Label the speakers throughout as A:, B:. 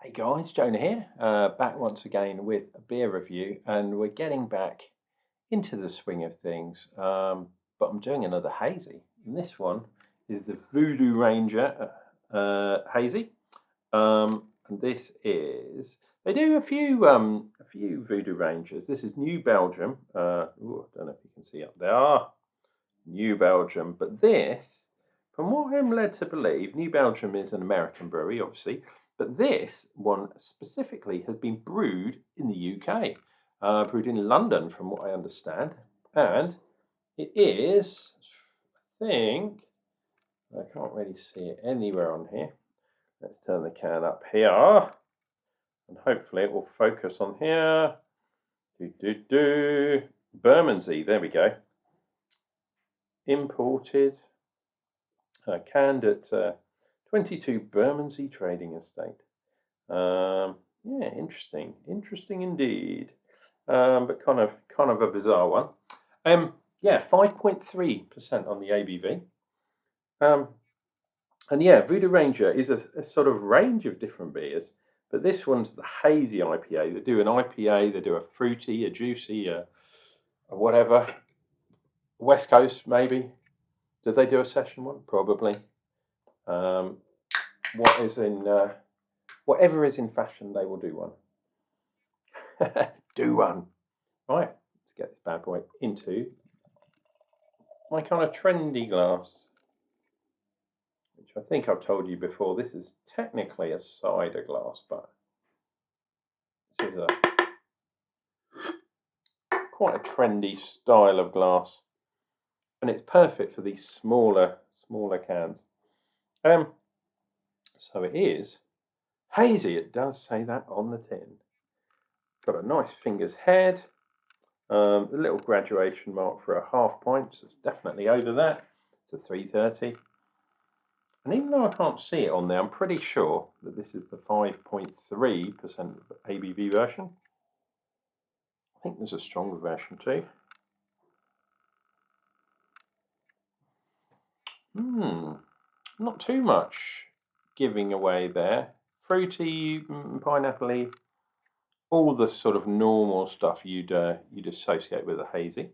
A: Hey guys, Jonah here, back once again with a beer review, and we're getting back into the swing of things. But I'm doing another hazy, and this one is the Voodoo Ranger hazy. And this is they do a few Voodoo Rangers. This is New Belgium. Ooh, I don't know if you can see up there. New Belgium, but this, from what I'm led to believe, New Belgium is an American brewery, obviously, but this one specifically has been brewed in the UK, brewed in London, from what I understand, and it is, I think, I can't really see it anywhere on here. Let's turn the can up here, and hopefully it will focus on here. Bermondsey, there we go. Imported. Canned at 22 Bermondsey Trading Estate. Yeah, interesting indeed. But kind of a bizarre one. Yeah, 5.3% on the ABV. And yeah, Voodoo Ranger is a sort of range of different beers, but this one's the Hazy IPA. They do an IPA, they do a fruity, a juicy, a whatever. West Coast maybe. Did they do a session one? Probably. What is in whatever is in fashion, they will do one. Do one. Right, let's get this bad boy into my kind of trendy glass, which I think I've told you before. This is technically a cider glass, but this is a quite a trendy style of glass, and it's perfect for these smaller cans. So it is hazy. It does say that on the tin. Got a nice finger's head. A little graduation mark for a half pint, so it's definitely over that. It's a 330. And even though I can't see it on there, I'm pretty sure that this is the 5.3% ABV version. I think there's a stronger version too. Not too much giving away there. Fruity, pineapple-y, all the sort of normal stuff you'd associate with a hazy.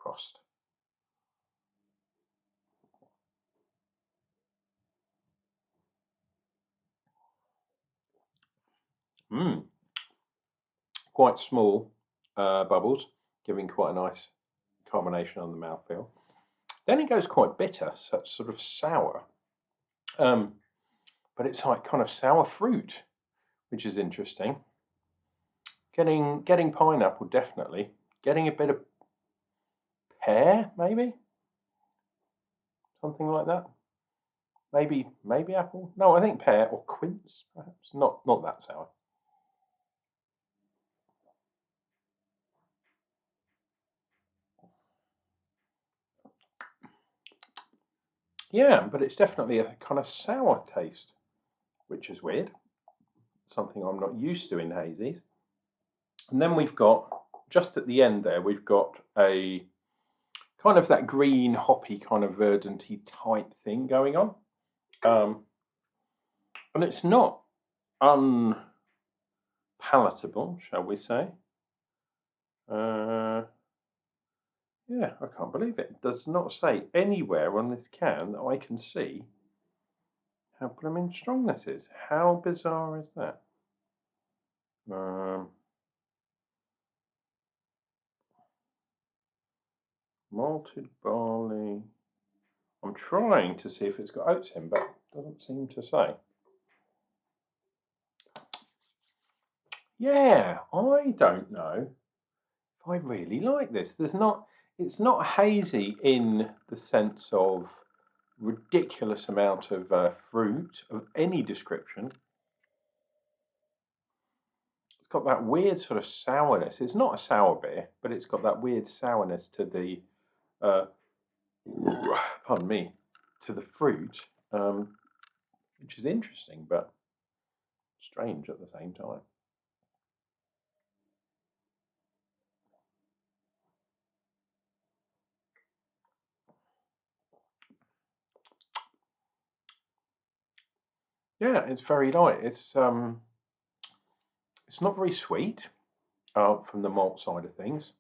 A: Prost. Quite small bubbles, giving quite a nice combination on the mouthfeel. Then it goes quite bitter, so it's sort of sour. But it's like kind of sour fruit, which is interesting. Getting pineapple, definitely. Getting a bit of pear, maybe? Something like that. Maybe apple. No, I think pear or quince, perhaps. Not that sour. Yeah, but it's definitely a kind of sour taste, which is weird. Something I'm not used to in hazies. And then we've got, just at the end there, we've got a kind of that green hoppy kind of verdanty type thing going on. And it's not unpalatable, shall we say. Yeah, I can't believe it. It does not say anywhere on this can that I can see how blooming strong this is. How bizarre is that? Malted barley. I'm trying to see if it's got oats in, but it doesn't seem to say. Yeah, I don't know if I really like this. It's not hazy in the sense of ridiculous amount of fruit of any description. It's got that weird sort of sourness. It's not a sour beer, but it's got that weird sourness to the, pardon me, to the fruit, which is interesting, but strange at the same time. Yeah, it's very light. It's not very sweet from the malt side of things.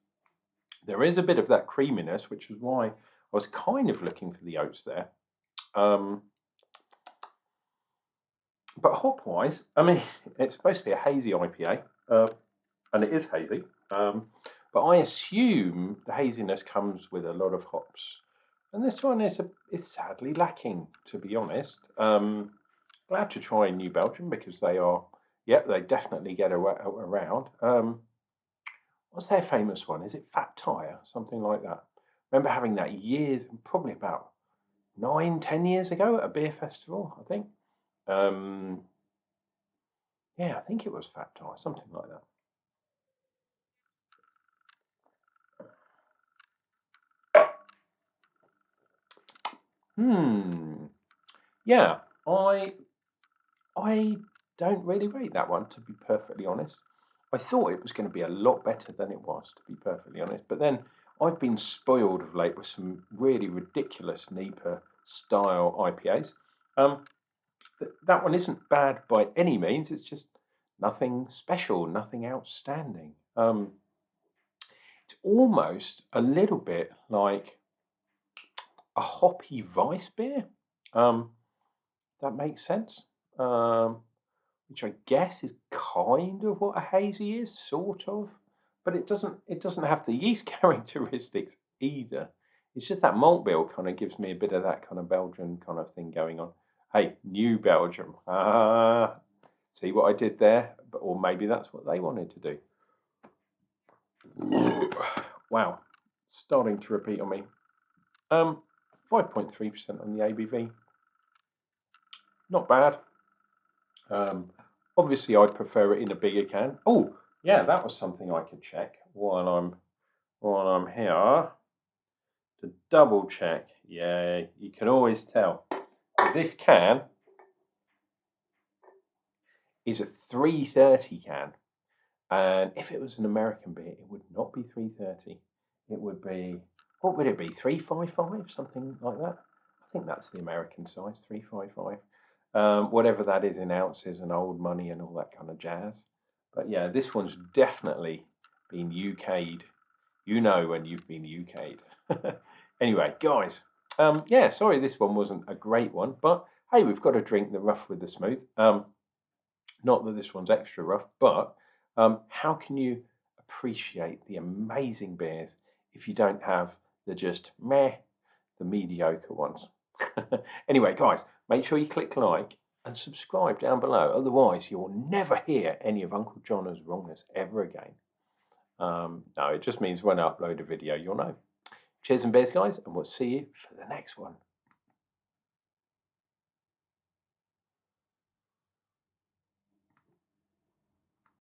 A: There is a bit of that creaminess, which is why I was kind of looking for the oats there. Um, but hop wise, I mean, it's supposed to be a hazy IPA, and it is hazy. But I assume the haziness comes with a lot of hops, and this one is sadly lacking, to be honest. Glad to try New Belgium because they are, yeah, they definitely get around. What's their famous one? Is it Fat Tire? Something like that. Remember having that years, probably about 9, 10 years ago at a beer festival, I think. Um, yeah, I think it was Fat Tire, something like that. Hmm. Yeah, I don't really rate that one, to be perfectly honest. I thought it was going to be a lot better than it was, to be perfectly honest. But then I've been spoiled of late with some really ridiculous NEPA style IPAs. Um, that one isn't bad by any means. It's just nothing special, nothing outstanding. It's almost a little bit like a hoppy Weiss beer. Um, that makes sense. Which I guess is kind of what a hazy is, sort of, but it doesn't have the yeast characteristics either. It's just that malt bill kind of gives me a bit of that kind of Belgian kind of thing going on. Hey, New Belgium. See what I did there? Or maybe that's what they wanted to do. Wow, starting to repeat on me. 5.3% on the ABV. Not bad. Um, obviously, I'd prefer it in a bigger can. Oh, yeah, that was something I could check while I'm here to double check. Yeah, you can always tell. This can is a 330 can, and if it was an American beer, it would not be 330. It would be, what would it be? 355, something like that. I think that's the American size, 355. Whatever that is in ounces and old money and all that kind of jazz. But yeah, this one's definitely been UK'd. You know when you've been UK'd. Anyway, guys, yeah, sorry this one wasn't a great one, but hey, we've got to drink the rough with the smooth. Not that this one's extra rough, but how can you appreciate the amazing beers if you don't have the just meh, the mediocre ones? Anyway, guys, make sure you click like and subscribe down below. Otherwise, you'll never hear any of Uncle John's wrongness ever again. No, it just means when I upload a video, you'll know. Cheers and beers, guys, and we'll see you for the next one.